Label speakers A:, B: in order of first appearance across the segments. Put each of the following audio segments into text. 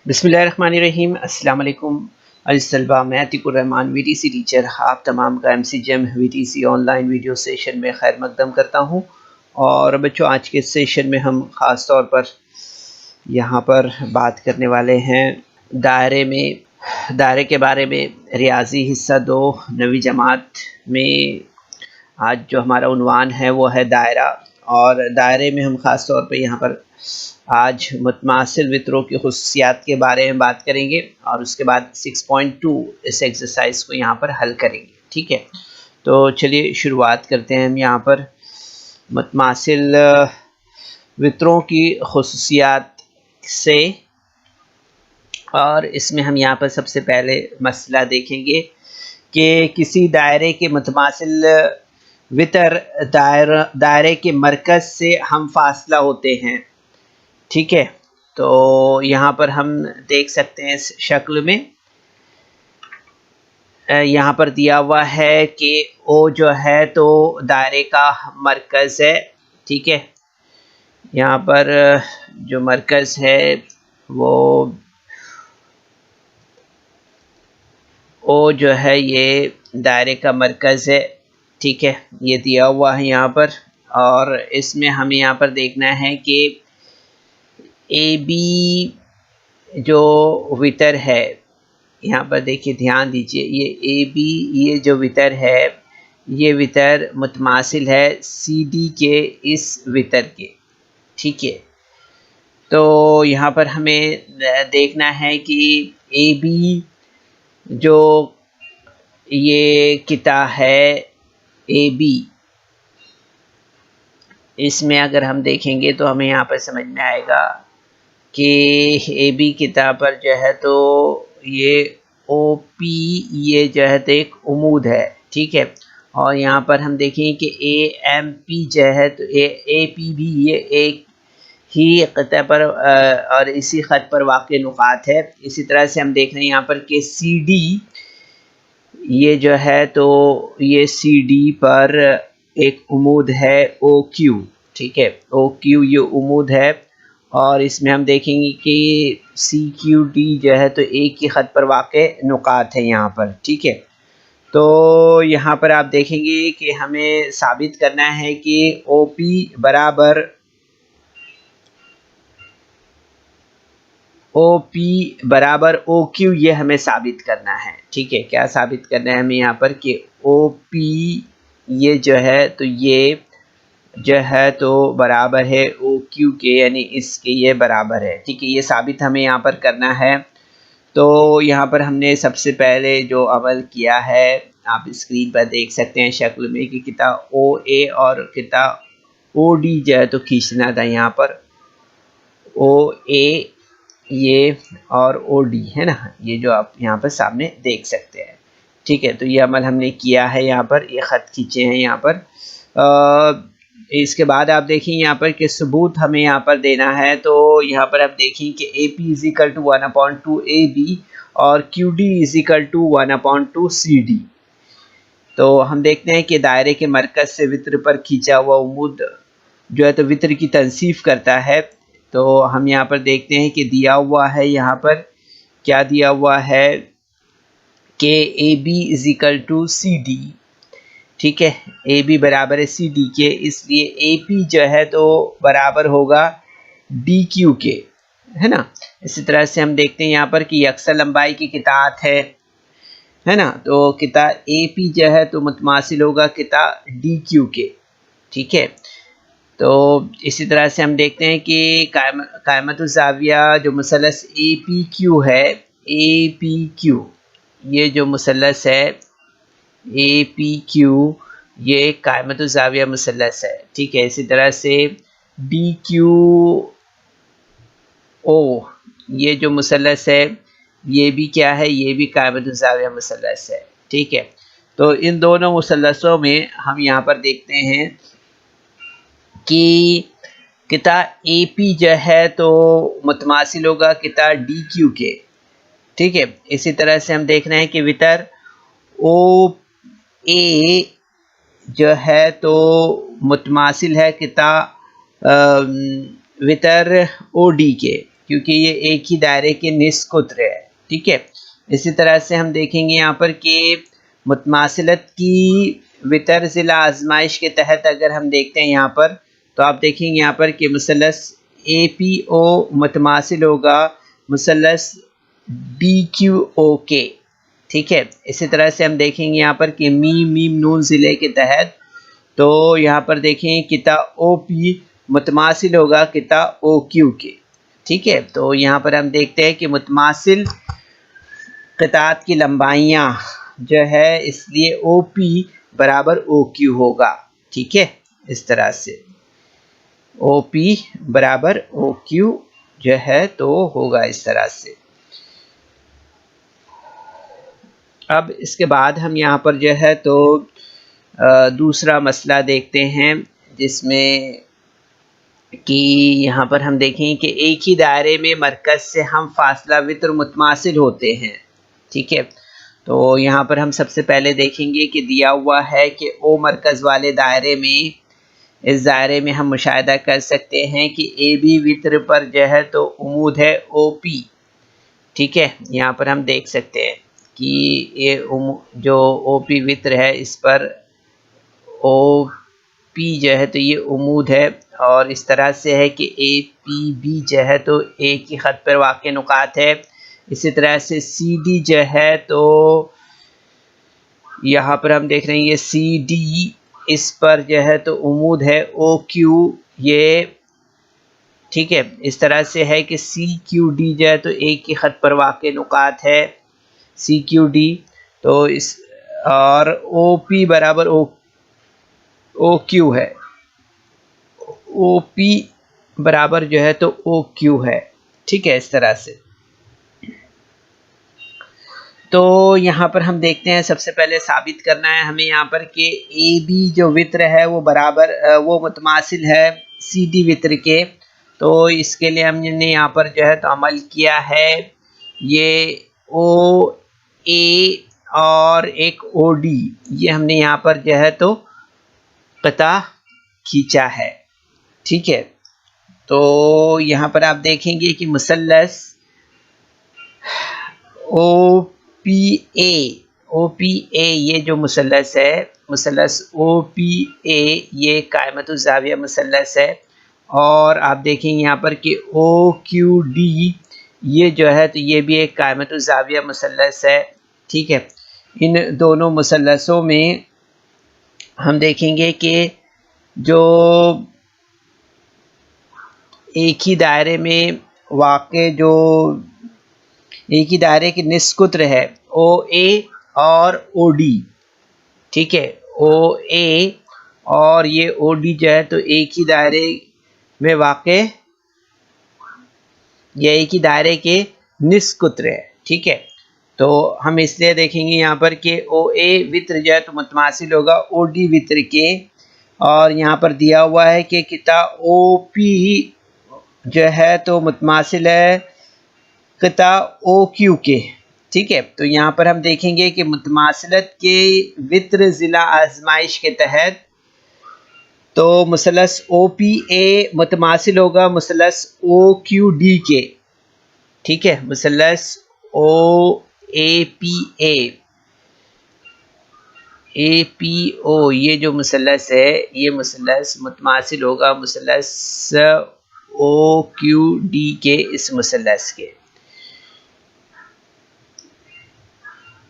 A: बिस्मिल्लाहिर्रहमानिर्रहीम। अस्सलाम वालेकुम। अल-तलबा, मैं अतीकुर रहमान वीटीसी टीचर आप तमाम का एमसीजेम वीटीसी ऑनलाइन वीडियो सेशन में खैर मकदम करता हूँ। और बच्चों, आज के सेशन में हम ख़ास तौर पर यहाँ पर बात करने वाले हैं दायरे के बारे में। रियाजी हिस्सा 2 नवी जमात में आज जो हमारा उन्वान है वो है दायरा। और दायरे में हम ख़ास तौर पे यहाँ पर आज मुतमासिल वितरों की खुसूसियात के बारे में बात करेंगे और उसके बाद 6.2 इस एक्सरसाइज को यहाँ पर हल करेंगे। ठीक है, तो चलिए शुरुआत करते हैं हम यहाँ पर मुतमासिल वितरों की खुसूसियात से। और इसमें हम यहाँ पर सबसे पहले मसला देखेंगे कि किसी दायरे के मुतमासिल वितर दायरे के मरकज़ से हम फासला होते हैं। ठीक है, तो यहाँ पर हम देख सकते हैं इस शक्ल में यहाँ पर दिया हुआ है कि ओ जो है तो दायरे का मरकज़ है। ठीक है, यहाँ पर जो मरकज़ है वो ओ जो है ये दायरे का मरकज़ है। ठीक है, ये दिया हुआ है यहाँ पर। और इसमें हमें यहाँ पर देखना है कि ए बी जो वितर है, यहाँ पर देखिए, ध्यान दीजिए, ये ए बी ये जो वितर है ये वितर मुतमासिल है सी डी के इस वितर के। ठीक है, तो यहाँ पर हमें देखना है कि ए बी जो ये किता है ए बी, इसमें अगर हम देखेंगे तो हमें यहाँ पर समझ में आएगा कि ए बी किताब पर जो है तो ये ओ पी ये जो है तो एक उमूद है। ठीक है, और यहाँ पर हम देखें कि ए एम पी जो है तो ए पी भी ये एक ही क़िता पर और इसी ख़त पर वाक़े नुक़ात है। इसी तरह से हम देख रहे हैं यहाँ पर कि सी डी ये जो है तो ये सी डी पर एक उमूद है ओ क्यू। ठीक है, ओ क्यू ये उमूद है। और इसमें हम देखेंगे कि सी क्यू डी जो है तो एक ही ख़त पर वाक़े नुक़ात है यहाँ पर। ठीक है, तो यहाँ पर आप देखेंगे कि हमें साबित करना है कि ओ पी बराबर ओ क्यू, ये हमें साबित करना है। ठीक है, क्या साबित करना है हमें यहाँ पर कि ओ पी ये जो है तो ये जो है तो बराबर है ओ क्यू के, यानी इसके ये बराबर है। ठीक है, ये साबित हमें यहाँ पर करना है। तो यहाँ पर हमने सबसे पहले जो अमल किया है आप स्क्रीन पर देख सकते हैं शक्ल में कि किता ओ ए और किता ओ डी जो है तो खींचना था। यहाँ पर ओ ए ये और ओ डी है ना, ये जो आप यहाँ पर सामने देख सकते हैं। ठीक है, तो ये अमल हमने किया है, यहाँ पर ये ख़त खींचे हैं यहाँ पर। इसके बाद आप देखें यहाँ पर कि सबूत हमें यहाँ पर देना है। तो यहाँ पर आप देखें कि A P is equal to 1/2 A B और Q D is equal to 1/2 C D. तो हम देखते हैं कि दायरे के मरकज़ से वित्र पर खींचा हुआ उमूद जो है तो वित्र की तनसीफ करता है। तो हम यहाँ पर देखते हैं कि दिया हुआ है, यहाँ पर क्या दिया हुआ है कि A B is equal to C D. ठीक है, ए बी बराबर है सी डी के, इसलिए ए पी जो है तो बराबर होगा डी क्यू के, है ना। इसी तरह से हम देखते हैं यहाँ पर कि यकसा लंबाई की कितात है ना, तो किता ए पी जो है तो मुतमासिल होगा किता डी क्यू के। ठीक है, तो इसी तरह से हम देखते हैं कि कायमतुज़्ज़ाविया जो मुसल्लस ए पी क्यू है, ए पी क्यू ये जो मुसल्लस है ए पी क्यू ये कायमतुज़्ज़ाविया मुसल्लस है। ठीक है, इसी तरह से डी क्यू ओ ये जो मुसल्लस है ये भी क्या है, ये भी कायमतुज़्ज़ाविया मुसल्लस है। ठीक है, तो इन दोनों मुसल्लसों में हम यहाँ पर देखते हैं कि किता ए पी जो है तो मुतमासिल होगा किता डी क्यू के। ठीक है, इसी तरह से हम देख रहे हैं कि वितर ओ ए जो है तो मुतमासिल है किता वितर ओ डी के। क्योंकि ये एक ही दायरे के निस्कुत्र है, ठीक है। इसी तरह से हम देखेंगे यहाँ पर कि मुतमासिलत की वितर ज़िला आजमाइश के तहत अगर हम देखते हैं यहाँ पर, तो आप देखेंगे यहाँ पर कि मुसलस APO मुतमासिल होगा मुसलस DQO के, ठीक है। इसी तरह से हम देखेंगे यहाँ पर कि मीम नून ज़िले के तहत, तो यहाँ पर देखें किता OP मुतमासिल होगा किता OQ के, ठीक है। तो यहाँ पर हम देखते हैं कि मुतमासिल क़ितात की लंबाइयाँ जो है, इसलिए OP बराबर OQ होगा, ठीक है। इस तरह से OP बराबर OQ जो है तो होगा इस तरह से। अब इसके बाद हम यहाँ पर जो है तो दूसरा मसला देखते हैं, जिसमें कि यहाँ पर हम देखें कि एक ही दायरे में मरकज़ से हम फासला वित्र मुतमासिल होते हैं, ठीक है। तो यहाँ पर हम सबसे पहले देखेंगे कि दिया हुआ है कि O मरकज़ वाले दायरे में, इस दायरे में हम मुशाहिदा कर सकते हैं कि AB वित्र पर जो है तो उमूद है OP, ठीक है। यहाँ पर हम देख सकते हैं कि ये जो OP वित्र है इस पर OP जो है तो ये उमूद है, और इस तरह से है कि APB जो है तो एक ही ख़त पर वाक़े नुकात है। इसी तरह से CD जो है तो यहाँ पर हम देख रहे हैं ये CD, इस पर जो है तो उमूद है OQ ये, ठीक है। इस तरह से है कि CQD जो है तो एक ही ख़त पर वाक़े नुकात है CQD, तो इस और OP बराबर OQ है, OP बराबर जो है तो OQ है, ठीक है। इस तरह से तो यहाँ पर हम देखते हैं, सबसे पहले साबित करना है हमें यहाँ पर कि AB जो वित्र है वो बराबर वो मुतमासिल है CD वित्र के। तो इसके लिए हमने यहाँ पर जो है तो अमल किया है, ये OA और एक OD, ये हमने यहाँ पर जो है तो क़िता खींचा है, ठीक है। तो यहाँ पर आप देखेंगे कि मुसल्लस OPA ये जो मुसल्लस है, मुसल्लस OPA ये कायमतुज़ ज़ाविया मुसल्लस है, और आप देखेंगे यहाँ पर कि OQD ये जो है तो ये भी एक कायमतुज़ ज़ाविया मुसल्लस है, ठीक है। इन दोनों मुसल्लसों में हम देखेंगे कि जो एक ही दायरे में वाक़े, जो एक ही दायरे के निस्कुत्र है OA और OD, ठीक है। OA और ये OD जो है तो एक ही दायरे में वाक़े, ये एक ही दायरे के निस्कुत्र है, ठीक है। तो हम इसलिए देखेंगे यहाँ पर कि OA वित्र जो है तो मुतमासिल होगा OD वित्र के, और यहाँ पर दिया हुआ है कि किता OP जो है तो मुतमासिल है किता OQ के, ठीक है। तो यहाँ पर हम देखेंगे कि मुतमासिलत के वित्र ज़िला आजमाइश के तहत तो मुसलस OPA मुतमासिल होगा मुसलस OQD के, ठीक है। मुसलस APO ये जो मुसलस है, ये मुसलस मुतमासिल होगा मुसलस OQD के, इस मुसलस के।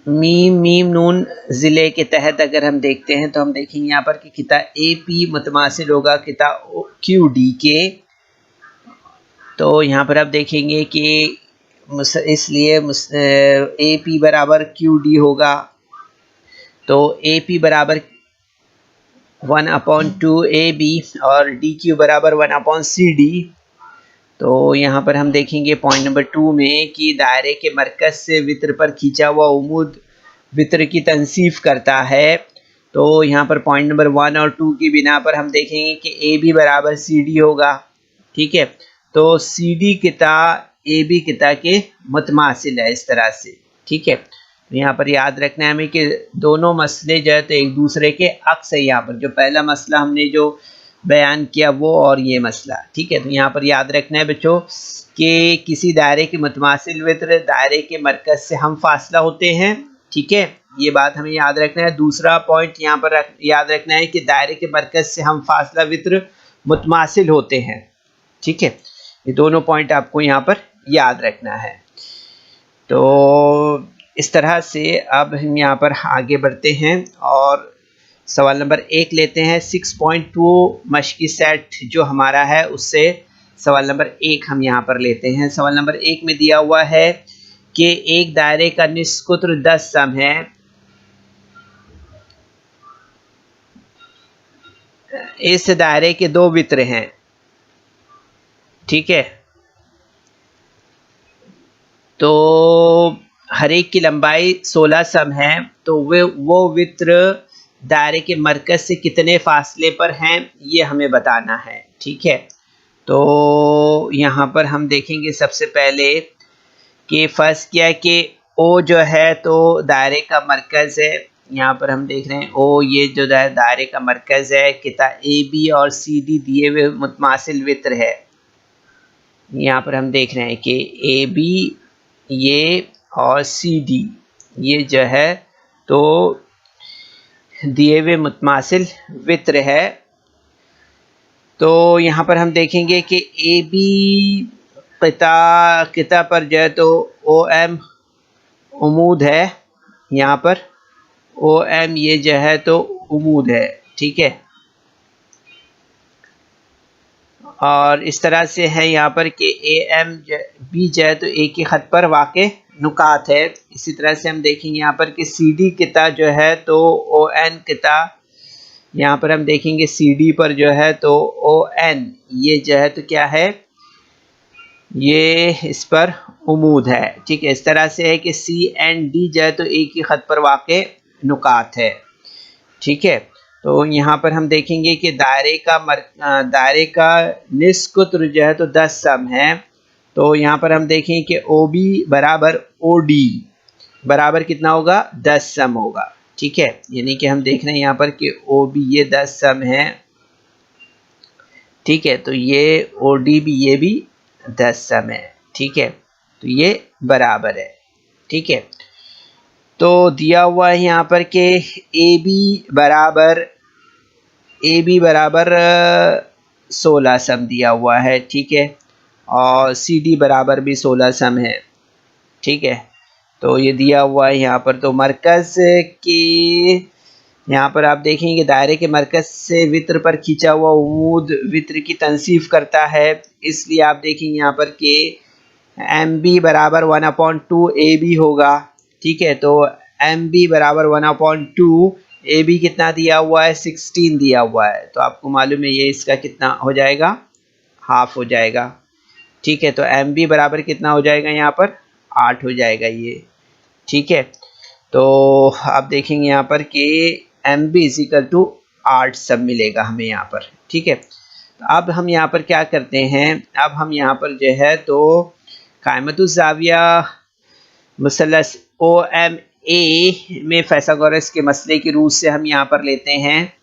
A: मीम नून ज़िले के तहत अगर हम देखते हैं तो हम देखेंगे यहाँ पर कि किता AP मुतमासिल होगा किता QD के। तो यहाँ पर आप देखेंगे कि इसलिए AP बराबर QD होगा, तो AP बराबर 1/2 AB और DQ बराबर 1/CD। तो यहाँ पर हम देखेंगे पॉइंट नंबर 2 में कि दायरे के मरकज़ से वित्र पर खींचा हुआ उमूद वित्र की तनसीफ करता है। तो यहाँ पर पॉइंट नंबर 1 और 2 की बिना पर हम देखेंगे कि AB बराबर CD होगा, ठीक है। तो CD किता AB किता के मुतमासिल है, इस तरह से, ठीक है। तो यहाँ पर याद रखना है हमें कि दोनों मसले जो है तो एक दूसरे के अक्स है। यहाँ पर जो पहला मसला हमने जो बयान किया वो और ये मसला। ठीक है, तो यहाँ पर याद रखना है बच्चों कि किसी दायरे के मुतमासिल वित्र दायरे के मरकज से हम फासला होते हैं। ठीक है, ये बात हमें याद रखना है। दूसरा पॉइंट यहाँ पर याद रखना है कि दायरे के मरकज से हम फासला वित्र मुतमासिल होते हैं। ठीक है, ये दोनों पॉइंट आपको यहाँ पर याद रखना है। तो इस तरह से अब हम यहाँ पर आगे बढ़ते हैं और सवाल नंबर 1 लेते हैं। 6.2 मश्की सेट जो हमारा है उससे सवाल नंबर 1 हम यहाँ पर लेते हैं। सवाल नंबर 1 में दिया हुआ है कि एक दायरे का निस्कुत्र 10 सम है। इस दायरे के 2 वित्र हैं। ठीक है, तो हर एक की लंबाई 16 सम है। तो वो वित्र दायरे के मरकज से कितने फासले पर हैं ये हमें बताना है। ठीक है, तो यहाँ पर हम देखेंगे सबसे पहले कि फर्स्ट क्या है कि ओ जो है तो दायरे का मरकज़ है। यहाँ पर हम देख रहे हैं ओ ये जो दायरे का मरकज़ है, किता ए बी और सी डी दिए हुए मुतमासिल वित्र है। यहाँ पर हम देख रहे हैं कि ए बी ये और सी डी ये जो है तो दिए हुए मुतमासिल वित्र है। तो यहाँ पर हम देखेंगे कि ए बी किता पर जो है तो ओ एम उमूद है। यहाँ पर ओ एम ये जो है तो उमूद है। ठीक है, और इस तरह से है यहाँ पर कि ए एम बी जो है तो एक ही ख़त पर वाक़े नुकात है। इसी तरह से हम देखेंगे यहाँ पर कि सी डी किता जो है तो ओ एन किता, यहाँ पर हम देखेंगे सी डी पर जो है तो ओ एन ये जो है तो क्या है, ये इस पर उमूद है। ठीक है, इस तरह से है कि सी एंड डी जो है तो एक ही ख़त पर वाक़े नुकात है। ठीक है, तो यहाँ पर हम देखेंगे कि दायरे का निस्कुत्र जो है तो 10 सम है। तो यहाँ पर हम देखेंगे कि ओ बी बराबर ओ डी बराबर कितना होगा, 10 सम होगा। ठीक है, यानी कि हम देख रहे हैं यहाँ पर कि ओ बी ये 10 सम है। ठीक है, तो ये ओ डी भी ये भी 10 सम है। ठीक है, तो ये बराबर है। ठीक है, तो दिया हुआ है यहाँ पर कि ए बी बराबर 16 सम दिया हुआ है। ठीक है, और सी डी बराबर भी 16 सम है। ठीक है, तो ये दिया हुआ है यहाँ पर। तो मरकज़ की यहाँ पर आप देखेंगे दायरे के मरकज़ से वित्र पर खींचा हुआ उमूद वित्र की तनसीफ करता है। इसलिए आप देखेंगे यहाँ पर कि एम बी बराबर 1/2 ए बी होगा। ठीक है, तो एम बी बराबर 1/2 ए बी कितना दिया हुआ है, 16 दिया हुआ है। तो आपको मालूम है ये इसका कितना हो जाएगा, हाफ हो जाएगा। ठीक है, तो एम बी बराबर कितना हो जाएगा, यहाँ पर 8 हो जाएगा ये। ठीक है, तो आप देखेंगे यहाँ पर कि एम बी इजिकल टू 8 सब मिलेगा हमें यहाँ पर। ठीक है, तो अब हम यहाँ पर क्या करते हैं, अब हम यहाँ पर जो है तो कायमतुज़्ज़ाविया मुसल्लस ओ एम ए में फैसागोरस के मसले की रूह से हम यहाँ पर लेते हैं।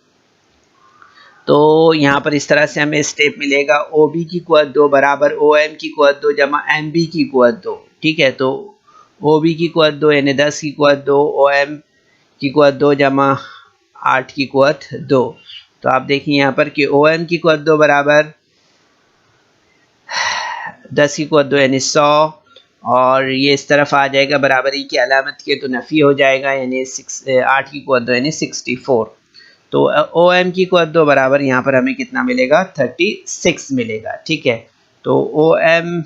A: तो यहाँ पर इस तरह से हमें स्टेप मिलेगा, ओ बी की कुव्वत 2 बराबर ओ एम की कुव्वत 2 जमा एम बी की कुव्वत 2। ठीक है, तो ओ बी की कुव्वत 2 यानी 10 की कुव्वत 2, ओ एम की कुव्वत 2 जमा 8 की कुव्वत 2। तो आप देखिए यहाँ पर कि ओ एम की कुव्वत 2 बराबर 10 की कुव्वत 2 यानी 100, और ये इस तरफ आ जाएगा बराबरी की अलामत के तो नफ़ी हो जाएगा, यानी 8 की कुव्वत 2 यानी 64। तो ओ एम की कुव्वत 2 बराबर यहाँ पर हमें कितना मिलेगा, 36 मिलेगा। ठीक है, तो ओ एम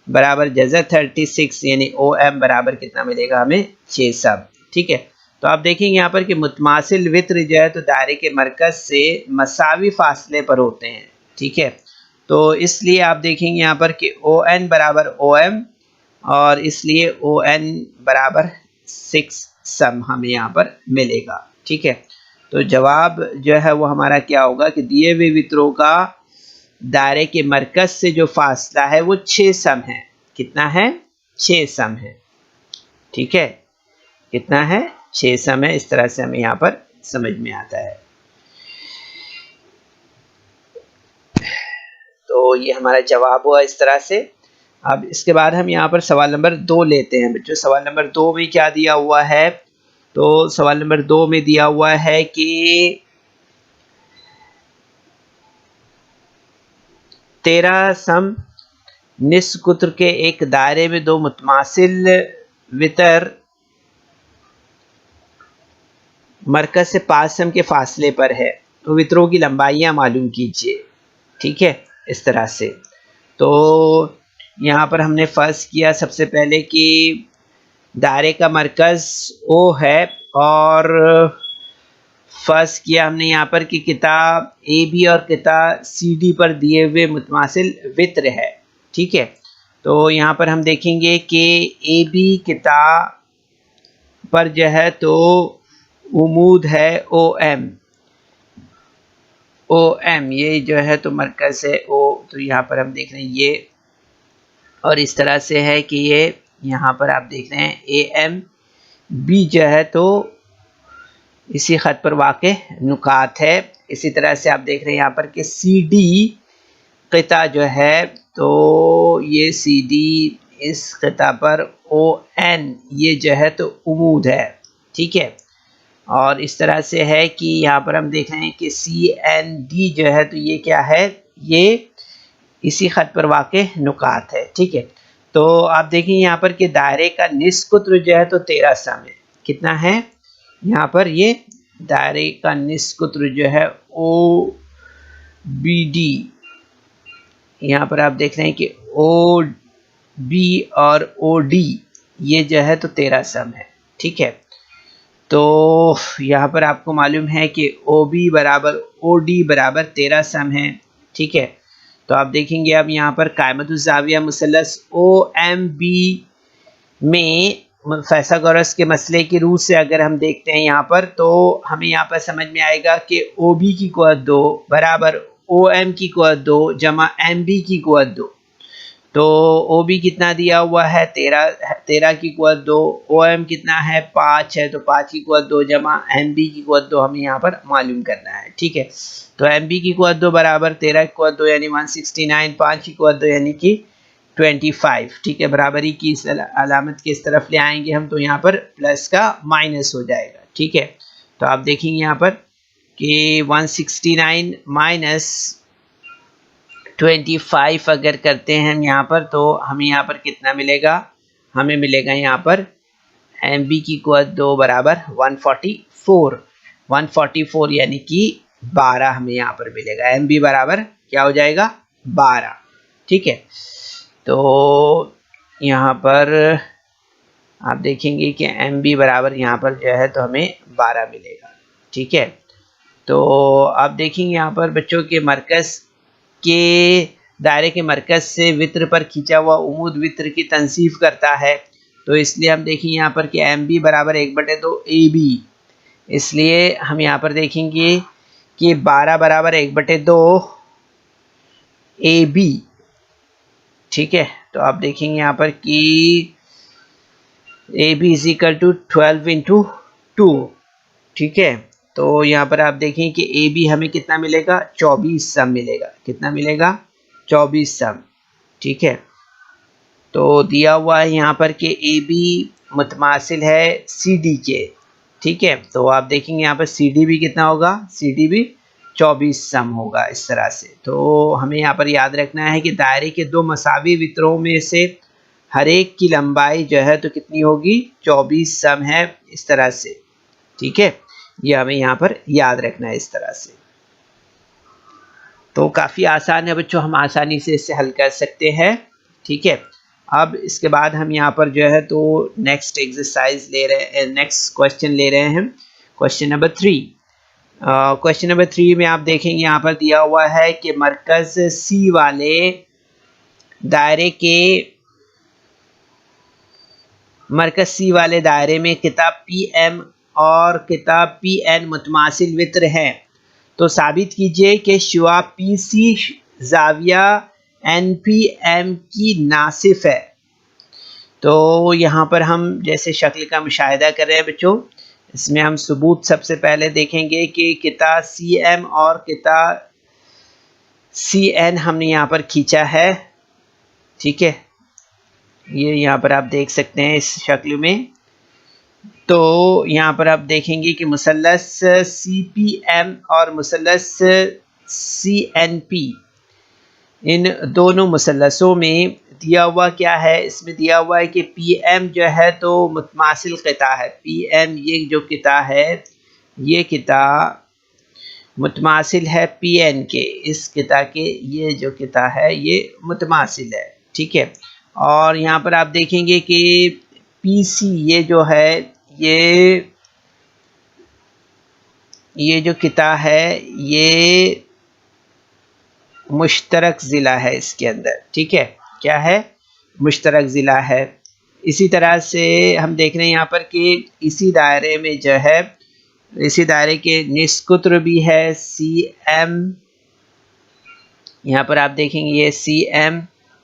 A: बराबर जज़ा 36 यानी ओ एम बराबर कितना मिलेगा हमें, 6 सब। ठीक है, तो आप देखेंगे यहाँ पर कि मुतमासिल वित्र जो है तो दायरे के मरकज़ से मसावी फासले पर होते हैं। ठीक है, तो इसलिए आप देखेंगे यहाँ पर कि ओ एन बराबर ओ एम, और इसलिए ओ एन बराबर 6 सम हमें यहाँ पर मिलेगा। ठीक है, तो जवाब जो है वो हमारा क्या होगा कि दिए हुए वित्रों का दायरे के मरकज से जो फासला है वो 6 सम है। कितना है, 6 सम है। ठीक है, कितना है, 6 सम है। इस तरह से हमें यहाँ पर समझ में आता है। ये हमारा जवाब हुआ इस तरह से। अब इसके बाद हम यहाँ पर सवाल नंबर 2 लेते हैं बच्चों। सवाल नंबर 2 में क्या दिया हुआ है, तो सवाल नंबर 2 में दिया हुआ है कि 13 सम निस्कुत्र के एक दायरे में दो मुतमासिल वितर मरकज से 5 सम के फासले पर है, तो वितरों की लंबाइयाँ मालूम कीजिए। ठीक है, इस तरह से। तो यहाँ पर हमने फर्ज किया सबसे पहले कि दायरे का मरकज़ O है, और फर्ज किया हमने यहाँ पर कि किताब AB और किताब CD पर दिए हुए मुतमासिल वित्र है। ठीक है, तो यहाँ पर हम देखेंगे कि AB किताब पर जो है तो उमूद है OM, ये जो है तो मरकज़ है O, तो यहाँ पर हम देख रहे हैं ये, और इस तरह से है कि ये यहाँ पर आप देख रहे हैं AMB जो है तो इसी ख़त पर वाक़े नुकात है। इसी तरह से आप देख रहे हैं यहाँ पर कि CD क़िता जो है तो ये CD इस क़िता पर ON ये जो है तो उमूद है। ठीक है, और इस तरह से है कि यहाँ पर हम देख रहे हैं कि CND जो है तो ये क्या है, ये इसी ख़त पर वाक़े नुकात है। ठीक है, तो आप देखें यहाँ पर कि दायरे का निस्कुत्र जो है तो 13 सम है। कितना है यहाँ पर, ये दायरे का निस्कुत्र जो है OBD, यहाँ पर आप देख रहे हैं कि OB और OD ये जो है तो 13 सम है। ठीक है, तो यहाँ पर आपको मालूम है कि OB बराबर OD बराबर 13 सम है। ठीक है, तो आप देखेंगे अब यहाँ पर कायमतुज़्ज़ाविया मुसल्लस OMB में फैसागोरस के मसले की रूह से अगर हम देखते हैं यहाँ पर, तो हमें यहाँ पर समझ में आएगा कि OB की क़ुव्वत 2 बराबर OM की क़ुव्वत 2 जमा MB की क़ुव्वत 2। तो OB कितना दिया हुआ है 13 की क़ुव्वत 2, OM कितना है 5 है, तो 5 की क़ुव्वत 2 जमा MB की क़ुव्वत 2 हमें यहाँ पर मालूम करना है। ठीक है, तो MB की क़ुव्वत 2 बराबर 13 की क़ुव्वत 2 यानी 169, 5 की क़ुव्वत 2 यानी कि 25। ठीक है, बराबरी की इस अलामत के इस तरफ ले आएंगे हम, तो यहाँ पर प्लस का माइनस हो जाएगा। ठीक है, तो आप देखेंगे यहाँ पर कि 169 माइनस 25 अगर करते हैं हम यहाँ पर, तो हमें यहाँ पर कितना मिलेगा, हमें मिलेगा यहाँ पर MB की क़ुव्वत 2 बराबर 144 यानी कि 12 हमें यहाँ पर मिलेगा। MB बराबर क्या हो जाएगा 12। ठीक है, तो यहाँ पर आप देखेंगे कि MB बराबर यहाँ पर जो है तो हमें 12 मिलेगा। ठीक है, तो आप देखेंगे यहाँ पर बच्चों के मरकज़ के दायरे के मरकज़ से वित्र पर खींचा हुआ उमूद वित्र की तनसीफ करता है, तो इसलिए हम देखेंगे यहाँ पर कि MB बराबर 1/2 AB, इसलिए हम यहाँ पर देखेंगे कि 12 बराबर 1/2 AB। ठीक है, तो आप देखेंगे यहाँ पर कि AB is equal to 12 into 2। ठीक है, तो यहाँ पर आप देखें कि AB हमें कितना मिलेगा 24 सम मिलेगा। कितना मिलेगा 24 सम। ठीक है, तो दिया हुआ है यहाँ पर कि AB मुतमासिल है CD के। ठीक है, तो आप देखेंगे यहाँ पर CD भी कितना होगा, CD भी 24 सम होगा इस तरह से। तो हमें यहाँ पर याद रखना है कि दायरे के दो मसावी वित्रों में से हर एक की लंबाई जो है तो कितनी होगी 24 सम है इस तरह से। ठीक है, ये हमें यहाँ पर याद रखना है इस तरह से। तो काफ़ी आसान है बच्चों, हम आसानी से इसे हल कर सकते हैं। ठीक है, अब इसके बाद हम यहाँ पर जो है तो नेक्स्ट एक्सरसाइज ले रहे हैं, नेक्स्ट क्वेश्चन ले रहे हैं, क्वेश्चन नंबर 3। क्वेश्चन नंबर 3 में आप देखेंगे यहाँ पर दिया हुआ है कि मरकज़ C वाले दायरे में किताब PM और किताब PN मुतमासिल वित्र हैं, तो साबित कीजिए कि शुआ PC ज़ाविया NPM की नासिफ है। तो यहाँ पर हम जैसे शक्ल का मुशाहिदा कर रहे हैं बच्चों, इसमें हम सबूत सबसे पहले देखेंगे कि किताब CM और किताब CN हमने यहाँ पर खींचा है, ठीक है, ये यहाँ पर आप देख सकते हैं इस शक्ल में। तो यहाँ पर आप देखेंगे कि मुसल्लस CPM और मुसल्लस CNP, इन दोनों मुसल्लसों में दिया हुआ क्या है, इसमें दिया हुआ है कि PM जो है तो मुतमासिल क़िता है। PM ये जो क़िता है, ये क़िता मुतमासिल है PN के, इस क़िता के ये जो क़िता है ये मुतमासिल है, ठीक है। और यहाँ पर आप देखेंगे कि PC ये जो है, ये जो क़िता है ये मुश्तरक ज़िला है इसके अंदर, ठीक है, क्या है, मुश्तरक ज़िला है। इसी तरह से हम देख रहे हैं यहाँ पर कि इसी दायरे में जो है, इसी दायरे के निस्कुत्र भी है CM, यहाँ पर आप देखेंगे ये CM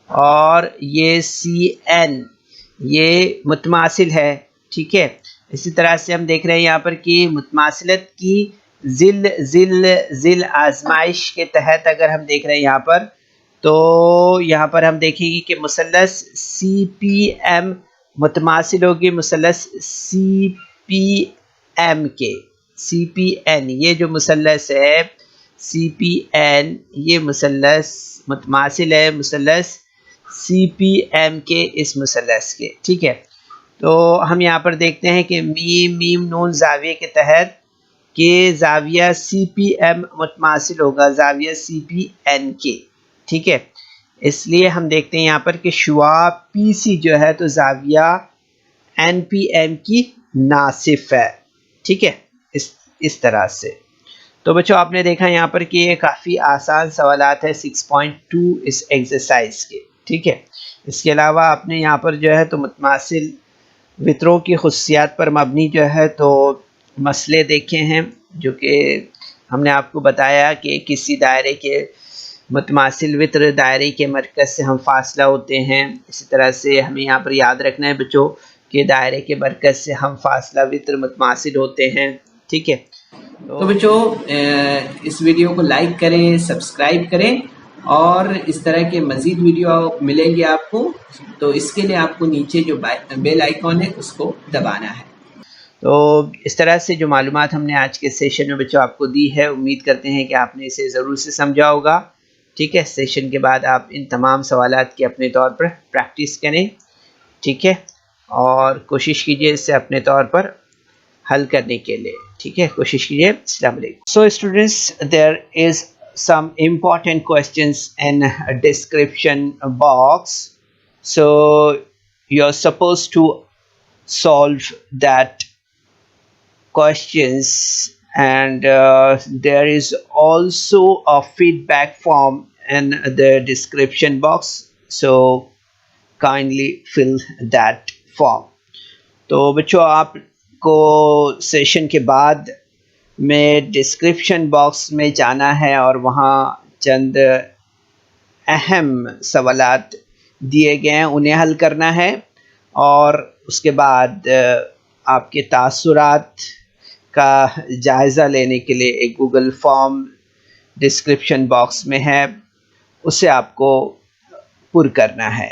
A: और ये CN, ये मुतमासिल है, ठीक है। इसी तरह से हम देख रहे हैं यहाँ पर कि मुतमासिलत की ज़िल आजमाइश के तहत अगर हम देख रहे हैं यहाँ पर, तो यहाँ पर हम देखेंगे कि मुसल्लस CPM मुतमासिल होगी मुसल्लस CPM के। CPN ये जो मुसल्लस है CPN, ये मुसल्लस मुतमासिल है मुसल्लस CPM के, इस मुसल्लस के, ठीक है। तो हम यहाँ पर देखते हैं कि मीम नून ज़ाविये के तहत कि ज़ाविया CPM मुतमासिल होगा ज़ाविया CPN के, ठीक है। इसलिए हम देखते हैं यहाँ पर कि शुआ PC जो है तो ज़ाविया NPM की नासिफ है, ठीक है, इस तरह से। तो बच्चों आपने देखा यहाँ पर कि ये काफ़ी आसान सवालात है 6.2 इस एक्सरसाइज के, ठीक है। इसके अलावा आपने यहाँ पर जो है तो मुतमासिल वित्रों की खुसियात पर मबनी जो है तो मसले देखे हैं, जो कि हमने आपको बताया कि किसी दायरे के मुतमासिल वित्र दायरे के मरकज़ से हम फासला होते हैं। इसी तरह से हमें यहाँ पर याद रखना है बच्चों कि दायरे के मरकज़ से हम फासला वित्र मुतमासिल होते हैं, ठीक है। तो बच्चों इस वीडियो को लाइक करें, सब्सक्राइब करें और इस तरह के मज़ीद वीडियो मिलेंगे आपको। तो इसके लिए आपको नीचे जो बेल आइकॉन है उसको दबाना है। तो इस तरह से जो मालूमात हमने आज के सेशन में बच्चों आपको दी है, उम्मीद करते हैं कि आपने इसे ज़रूर से समझा होगा, ठीक है। सेशन के बाद आप इन तमाम सवालात की अपने तौर पर प्रैक्टिस करें, ठीक है, और कोशिश कीजिए इसे अपने तौर पर हल करने के लिए, ठीक है, कोशिश कीजिए। अस्सलाम वालेकुम। So students, there is some important questions in a description box, so you're supposed to solve that questions, and there is also a feedback form in the description box, so kindly fill that form. तो बच्चों आपको session के बाद में description box में जाना है और वहाँ चंद अहम सवालात दिए गए हैं, उन्हें हल करना है, और उसके बाद आपके तासुरात का जायज़ा लेने के लिए एक गूगल फॉर्म डिस्क्रिप्शन बॉक्स में है, उसे आपको पुर करना है।